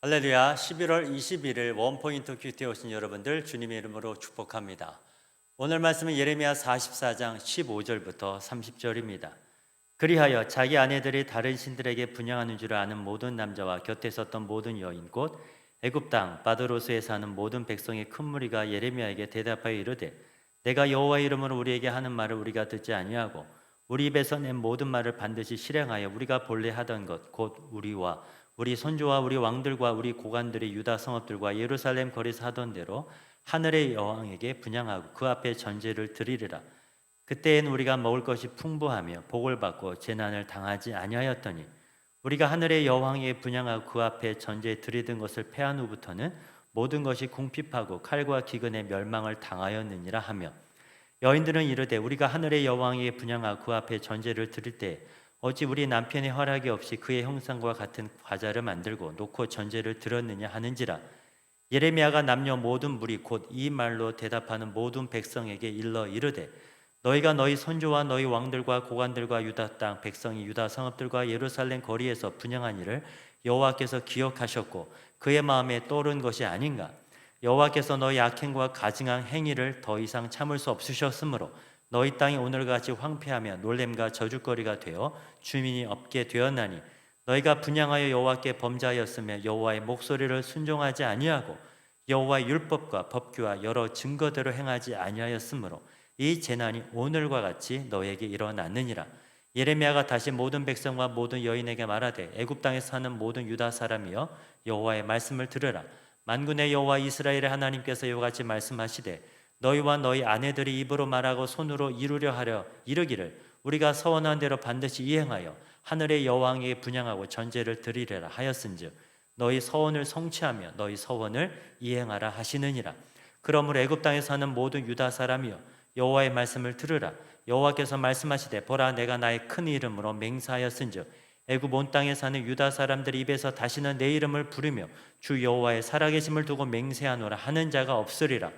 할렐루야, 11월 21일 원포인트 큐티에 오신 여러분들 주님의 이름으로 축복합니다. 오늘 말씀은 예레미야 44장 15절부터 30절입니다. 그리하여 자기 아내들이 다른 신들에게 분양하는 줄 아는 모든 남자와 곁에 섰던 모든 여인 곧 애굽 땅 바드로스에 사는 모든 백성의 큰 무리가 예레미야에게 대답하여 이르되 내가 여호와의 이름으로 우리에게 하는 말을 우리가 듣지 아니하고 우리 입에서 낸 모든 말을 반드시 실행하여 우리가 본래 하던 것 곧 우리와 우리 선조와 우리 왕들과 우리 고관들이 유다 성읍들과 예루살렘 거리에서 하던 대로 하늘의 여왕에게 분향하고 그 앞에 전제를 드리리라. 그때엔 우리가 먹을 것이 풍부하며 복을 받고 재난을 당하지 아니하였더니 우리가 하늘의 여왕에게 분향하고 그 앞에 전제 드리던 것을 패한 후부터는 모든 것이 궁핍하고 칼과 기근의 멸망을 당하였느니라 하며 여인들은 이르되 우리가 하늘의 여왕에게 분향하고 그 앞에 전제를 드릴 때 어찌 우리 남편의 허락이 없이 그의 형상과 같은 과자를 만들고 놓고 전제를 드렸느냐 하는지라. 예레미야가 남녀 모든 무리 곧 이 말로 대답하는 모든 백성에게 일러 이르되 너희가 너희 선조와 너희 왕들과 고관들과 유다 땅 백성이 유다 성읍들과 예루살렘 거리에서 분향한 일을 여호와께서 기억하셨고 그의 마음에 떠오른 것이 아닌가. 여호와께서 너희 악행과 가증한 행위를 더 이상 참을 수 없으셨으므로 너희 땅이 오늘같이 황폐하며 놀램과 저주거리가 되어 주민이 없게 되었나니 너희가 분향하여 여호와께 범죄하였으며 여호와의 목소리를 순종하지 아니하고 여호와의 율법과 법규와 여러 증거대로 행하지 아니하였으므로 이 재난이 오늘과 같이 너희에게 일어났느니라. 예레미야가 다시 모든 백성과 모든 여인에게 말하되 애굽 땅에 사는 모든 유다 사람이여 여호와의 말씀을 들으라. 만군의 여호와 이스라엘의 하나님께서 이와 같이 말씀하시되 너희와 너희 아내들이 입으로 말하고 손으로 이루려 하려 이르기를 우리가 서원한 대로 반드시 이행하여 하늘의 여왕에게 분향하고 전제를 드리리라 하였은즉 너희 서원을 성취하며 너희 서원을 이행하라 하시느니라. 그러므로 애굽 땅에 사는 모든 유다 사람이여 여호와의 말씀을 들으라. 여호와께서 말씀하시되 보라 내가 나의 큰 이름으로 맹세하였은즉 애굽 온 땅에 사는 유다 사람들 입에서 다시는 내 이름을 부르며 주 여호와의 살아계심을 두고 맹세하노라 하는 자가 없으리라.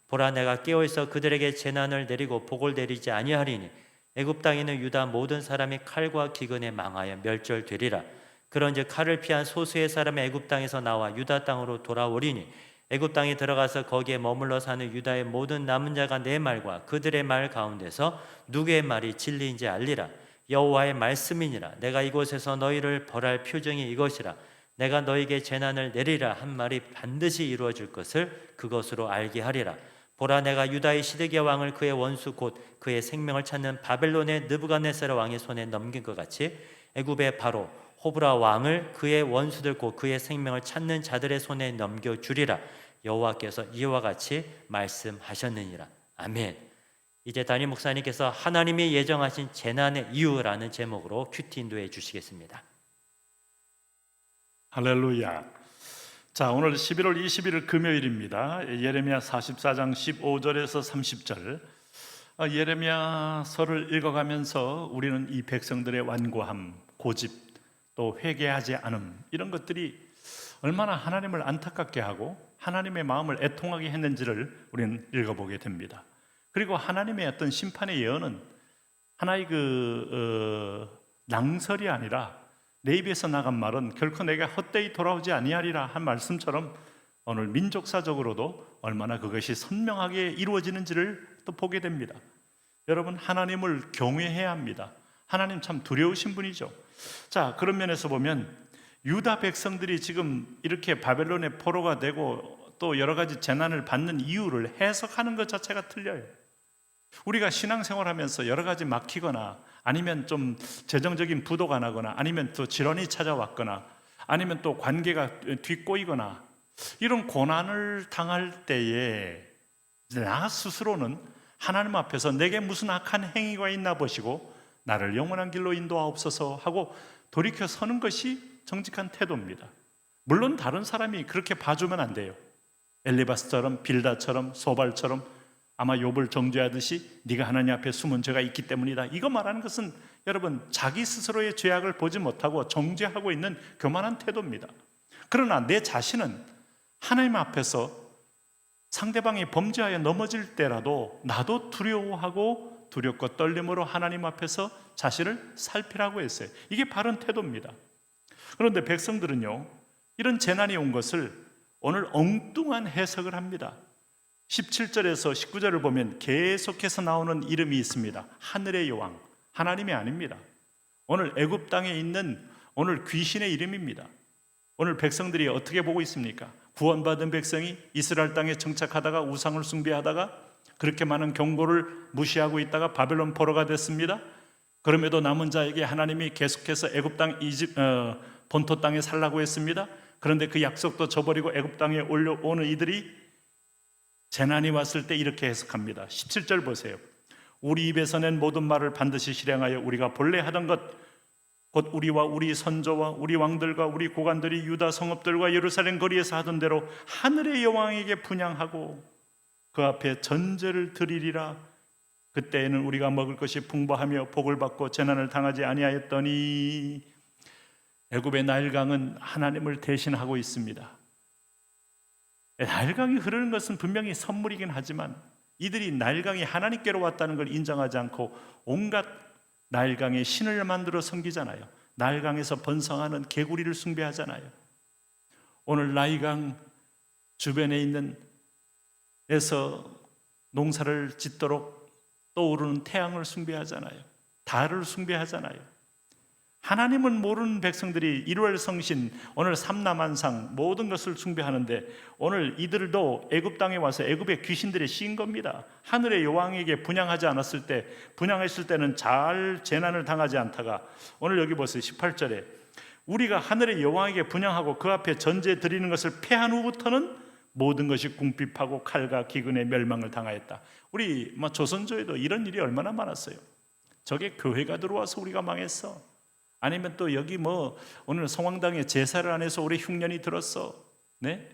보라 내가 깨어있어 그들에게 재난을 내리고 복을 내리지 아니하리니 애굽 땅에 있는 유다 모든 사람이 칼과 기근에 망하여 멸절되리라. 그런즉 칼을 피한 소수의 사람이 애굽 땅에서 나와 유다 땅으로 돌아오리니 애굽 땅에 들어가서 거기에 머물러 사는 유다의 모든 남은 자가 내 말과 그들의 말 가운데서 누구의 말이 진리인지 알리라. 여호와의 말씀이니라. 내가 이곳에서 너희를 벌할 표정이 이것이라. 내가 너희에게 재난을 내리라 한 말이 반드시 이루어질 것을 그것으로 알게 하리라. 보라 내가 유다의 시드기야 왕을 그의 원수 곧 그의 생명을 찾는 바벨론의 느부갓네살 왕의 손에 넘긴 것 같이 애굽의 바로 호브라 왕을 그의 원수들 곧 그의 생명을 찾는 자들의 손에 넘겨주리라. 여호와께서 이와 같이 말씀하셨느니라. 아멘. 이제 담임 목사님께서 하나님이 예정하신 재난의 이유라는 제목으로 큐티 인도해 주시겠습니다. 할렐루야. 자, 오늘 11월 21일 금요일입니다. 예레미야 44장 15절에서 30절. 예레미야서를 읽어가면서 우리는 이 백성들의 완고함, 고집, 또 회개하지 않음, 이런 것들이 얼마나 하나님을 안타깝게 하고 하나님의 마음을 애통하게 했는지를 우리는 읽어보게 됩니다. 그리고 하나님의 어떤 심판의 예언은 하나의 낭설이 아니라 내 입에서 나간 말은 결코 내가 헛되이 돌아오지 아니하리라 한 말씀처럼 오늘 민족사적으로도 얼마나 그것이 선명하게 이루어지는지를 또 보게 됩니다. 여러분, 하나님을 경외해야 합니다. 하나님 참 두려우신 분이죠. 자, 그런 면에서 보면 유다 백성들이 지금 이렇게 바벨론의 포로가 되고 또 여러 가지 재난을 받는 이유를 해석하는 것 자체가 틀려요. 우리가 신앙생활하면서 여러 가지 막히거나 아니면 좀 재정적인 부도가 나거나 아니면 또 질환이 찾아왔거나 아니면 또 관계가 뒷꼬이거나 이런 고난을 당할 때에 나 스스로는 하나님 앞에서 내게 무슨 악한 행위가 있나 보시고 나를 영원한 길로 인도하옵소서 하고 돌이켜 서는 것이 정직한 태도입니다. 물론 다른 사람이 그렇게 봐주면 안 돼요. 엘리바스처럼 빌다처럼 소발처럼 아마 욥을 정죄하듯이 네가 하나님 앞에 숨은 죄가 있기 때문이다, 이거 말하는 것은 여러분 자기 스스로의 죄악을 보지 못하고 정죄하고 있는 교만한 태도입니다. 그러나 내 자신은 하나님 앞에서 상대방이 범죄하여 넘어질 때라도 나도 두려워하고 두렵고 떨림으로 하나님 앞에서 자신을 살피라고 했어요. 이게 바른 태도입니다. 그런데 백성들은요, 이런 재난이 온 것을 오늘 엉뚱한 해석을 합니다. 17절에서 19절을 보면 계속해서 나오는 이름이 있습니다. 하늘의 여왕, 하나님이 아닙니다. 오늘 애굽 땅에 있는 오늘 귀신의 이름입니다. 오늘 백성들이 어떻게 보고 있습니까? 구원받은 백성이 이스라엘 땅에 정착하다가 우상을 숭배하다가 그렇게 많은 경고를 무시하고 있다가 바벨론 포로가 됐습니다. 그럼에도 남은 자에게 하나님이 계속해서 애굽 땅 본토 땅에 살라고 했습니다. 그런데 그 약속도 저버리고 애굽 땅에 올라오는 이들이 재난이 왔을 때 이렇게 해석합니다. 17절 보세요. 우리 입에서 낸 모든 말을 반드시 실행하여 우리가 본래 하던 것 곧 우리와 우리 선조와 우리 왕들과 우리 고관들이 유다 성읍들과 예루살렘 거리에서 하던 대로 하늘의 여왕에게 분향하고 그 앞에 전제를 드리리라. 그때에는 우리가 먹을 것이 풍부하며 복을 받고 재난을 당하지 아니하였더니. 애굽의 나일강은 하나님을 대신하고 있습니다. 나일강이 흐르는 것은 분명히 선물이긴 하지만 이들이 나일강이 하나님께로 왔다는 걸 인정하지 않고 온갖 나일강의 신을 만들어 섬기잖아요. 나일강에서 번성하는 개구리를 숭배하잖아요. 오늘 나일강 주변에 있는 에서 농사를 짓도록 떠오르는 태양을 숭배하잖아요. 달을 숭배하잖아요. 하나님은 모르는 백성들이 1월 성신, 오늘 삼라만상 모든 것을 숭배하는데 오늘 이들도 애굽 땅에 와서 애굽의 귀신들이 씌인 겁니다. 하늘의 여왕에게 분향하지 않았을 때, 분향했을 때는 잘 재난을 당하지 않다가 오늘 여기 보세요. 18절에 우리가 하늘의 여왕에게 분향하고 그 앞에 전제 드리는 것을 패한 후부터는 모든 것이 궁핍하고 칼과 기근의 멸망을 당하였다. 우리 조선조에도 이런 일이 얼마나 많았어요. 저게 교회가 들어와서 우리가 망했어. 아니면 또 여기 오늘 성황당에 제사를 안 해서 올해 흉년이 들었어. 네?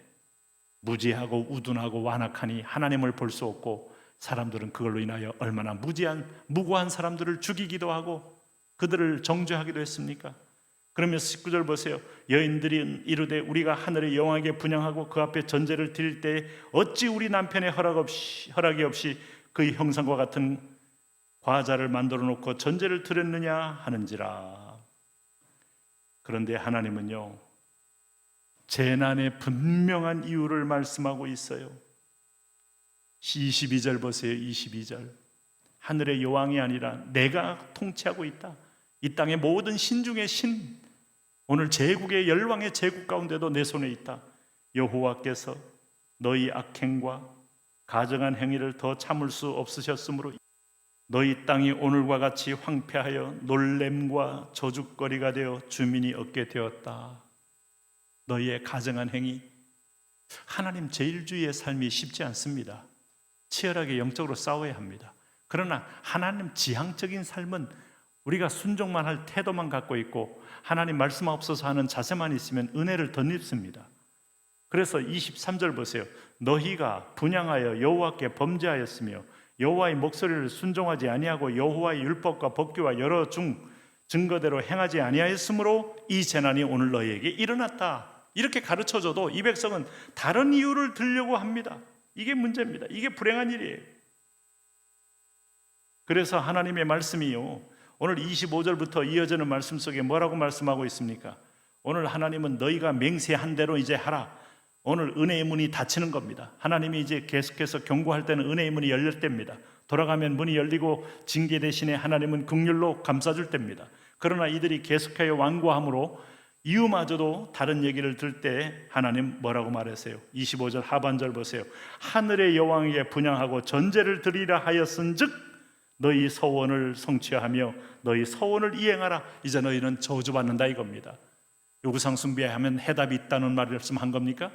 무지하고 우둔하고 완악하니 하나님을 볼 수 없고 사람들은 그걸로 인하여 얼마나 무고한 사람들을 죽이기도 하고 그들을 정죄하기도 했습니까? 그러면서 19절 보세요. 여인들이 이르되 우리가 하늘의 여왕에게 분향하고 그 앞에 전제를 드릴 때에 어찌 우리 남편의 허락이 없이 그의 형상과 같은 과자를 만들어 놓고 전제를 드렸느냐 하는지라. 그런데 하나님은요, 재난의 분명한 이유를 말씀하고 있어요. 22절 보세요. 22절. 하늘의 여왕이 아니라 내가 통치하고 있다. 이 땅의 모든 신 중에 신, 오늘 제국의 열왕의 제국 가운데도 내 손에 있다. 여호와께서 너희 악행과 가증한 행위를 더 참을 수 없으셨으므로 너희 땅이 오늘과 같이 황폐하여 놀램과 저주거리가 되어 주민이 없게 되었다. 너희의 가증한 행위, 하나님 제일주의의 삶이 쉽지 않습니다. 치열하게 영적으로 싸워야 합니다. 그러나 하나님 지향적인 삶은 우리가 순종만 할 태도만 갖고 있고 하나님 말씀 앞서서 하는 자세만 있으면 은혜를 덧입습니다. 그래서 23절 보세요. 너희가 분향하여 여호와께 범죄하였으며 여호와의 목소리를 순종하지 아니하고 여호와의 율법과 법규와 여러 증거대로 행하지 아니하였으므로 이 재난이 오늘 너희에게 일어났다. 이렇게 가르쳐줘도 이 백성은 다른 이유를 들려고 합니다. 이게 문제입니다. 이게 불행한 일이에요. 그래서 하나님의 말씀이요, 오늘 25절부터 이어지는 말씀 속에 뭐라고 말씀하고 있습니까? 오늘 하나님은 너희가 맹세한 대로 이제 하라. 오늘 은혜의 문이 닫히는 겁니다. 하나님이 이제 계속해서 경고할 때는 은혜의 문이 열릴 때입니다. 돌아가면 문이 열리고 징계 대신에 하나님은 긍휼로 감싸줄 때입니다. 그러나 이들이 계속하여 완고함으로 이유마저도 다른 얘기를 들 때 하나님 뭐라고 말하세요? 25절 하반절 보세요. 하늘의 여왕에게 분향하고 전제를 드리라 하였은즉 너희 서원을 성취하며 너희 서원을 이행하라. 이제 너희는 저주받는다 이겁니다. 요구상 숭배하면 해답이 있다는 말씀한 겁니까?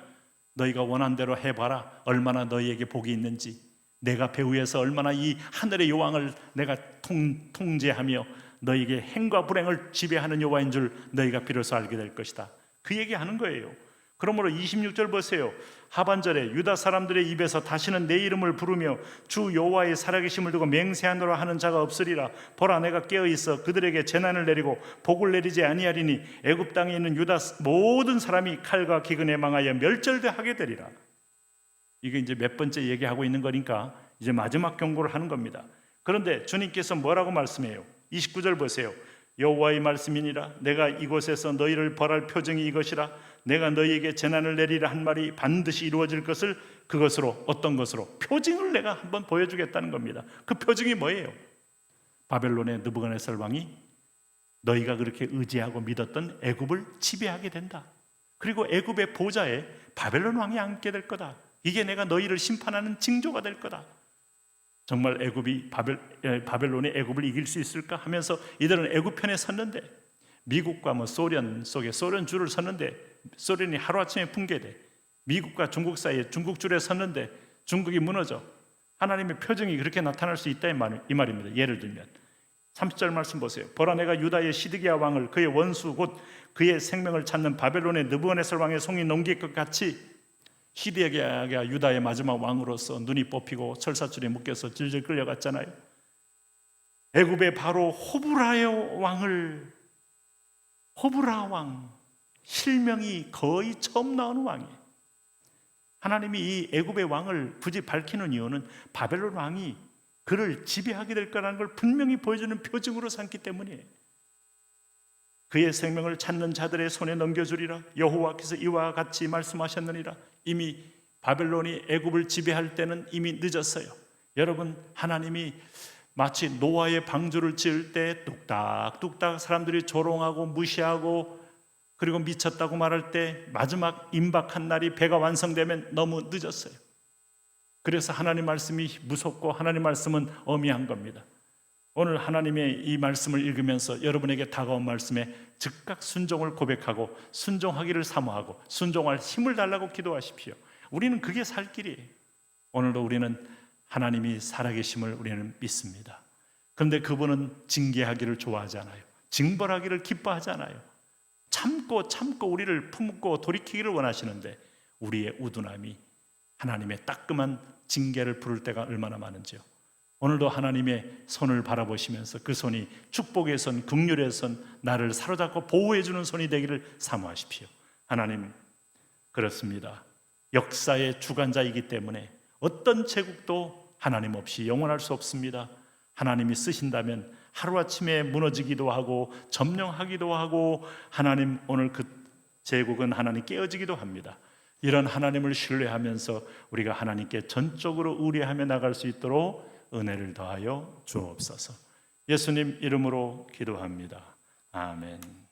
너희가 원한 대로 해봐라. 얼마나 너희에게 복이 있는지, 내가 배후에서 얼마나 이 하늘의 여왕을 내가 통제하며 너희에게 행과 불행을 지배하는 여호와인 줄 너희가 비로소 알게 될 것이다. 그 얘기하는 거예요. 그러므로 26절 보세요. 하반절에 유다 사람들의 입에서 다시는 내 이름을 부르며 주 여호와의 살아계심을 두고 맹세하노라 하는 자가 없으리라. 보라, 내가 깨어있어 그들에게 재난을 내리고 복을 내리지 아니하리니 애굽 땅에 있는 유다 모든 사람이 칼과 기근에 망하여 멸절하게 되리라. 이게 이제 몇 번째 얘기하고 있는 거니까 이제 마지막 경고를 하는 겁니다. 그런데 주님께서 뭐라고 말씀해요? 29절 보세요. 여호와의 말씀이니라. 내가 이곳에서 너희를 벌할 표징이 이것이라. 내가 너희에게 재난을 내리라 한 말이 반드시 이루어질 것을 그것으로 어떤 것으로 표징을 내가 한번 보여주겠다는 겁니다. 그 표징이 뭐예요? 바벨론의 느부갓네살 왕이 너희가 그렇게 의지하고 믿었던 애굽을 지배하게 된다. 그리고 애굽의 보좌에 바벨론 왕이 앉게 될 거다. 이게 내가 너희를 심판하는 징조가 될 거다. 정말 애굽이 바벨론이 애굽을 이길 수 있을까 하면서 이들은 애굽 편에 섰는데, 미국과 소련 속에 소련 줄을 섰는데 소련이 하루아침에 붕괴돼 미국과 중국 사이에 중국 줄에 섰는데 중국이 무너져. 하나님의 표징이 그렇게 나타날 수 있다 이 말입니다. 예를 들면 30절 말씀 보세요. 보라, 내가 유다의 시드기야 왕을 그의 원수 곧 그의 생명을 찾는 바벨론의 느부갓네살 왕의 손에 넘길 것 같이, 시드기야가 유다의 마지막 왕으로서 눈이 뽑히고 철사줄에 묶여서 질질 끌려갔잖아요. 애굽의 바로 호브라 왕, 실명이 거의 처음 나오는 왕이에요. 하나님이 이 애굽의 왕을 굳이 밝히는 이유는 바벨론 왕이 그를 지배하게 될 거라는 걸 분명히 보여주는 표징으로 삼기 때문이에요. 그의 생명을 찾는 자들의 손에 넘겨주리라. 여호와께서 이와 같이 말씀하셨느니라. 이미 바벨론이 애굽을 지배할 때는 이미 늦었어요. 여러분, 하나님이 마치 노아의 방주를 지을 때 뚝딱뚝딱 사람들이 조롱하고 무시하고 그리고 미쳤다고 말할 때 마지막 임박한 날이 배가 완성되면 너무 늦었어요. 그래서 하나님 말씀이 무섭고 하나님 말씀은 어미한 겁니다. 오늘 하나님의 이 말씀을 읽으면서 여러분에게 다가온 말씀에 즉각 순종을 고백하고 순종하기를 사모하고 순종할 힘을 달라고 기도하십시오. 우리는 그게 살 길이에요. 오늘도 우리는 하나님이 살아계심을 우리는 믿습니다. 그런데 그분은 징계하기를 좋아하지 않아요. 징벌하기를 기뻐하지 않아요. 참고 우리를 품고 돌이키기를 원하시는데 우리의 우둔함이 하나님의 따끔한 징계를 부를 때가 얼마나 많은지요. 오늘도 하나님의 손을 바라보시면서 그 손이 축복의 손, 긍휼의 손, 나를 사로잡고 보호해 주는 손이 되기를 사모하십시오. 하나님, 그렇습니다. 역사의 주관자이기 때문에 어떤 제국도 하나님 없이 영원할 수 없습니다. 하나님이 쓰신다면 하루아침에 무너지기도 하고 점령하기도 하고, 하나님 오늘 그 제국은 하나님 깨어지기도 합니다. 이런 하나님을 신뢰하면서 우리가 하나님께 전적으로 의뢰하며 나갈 수 있도록 은혜를 더하여 주옵소서. 예수님 이름으로 기도합니다. 아멘.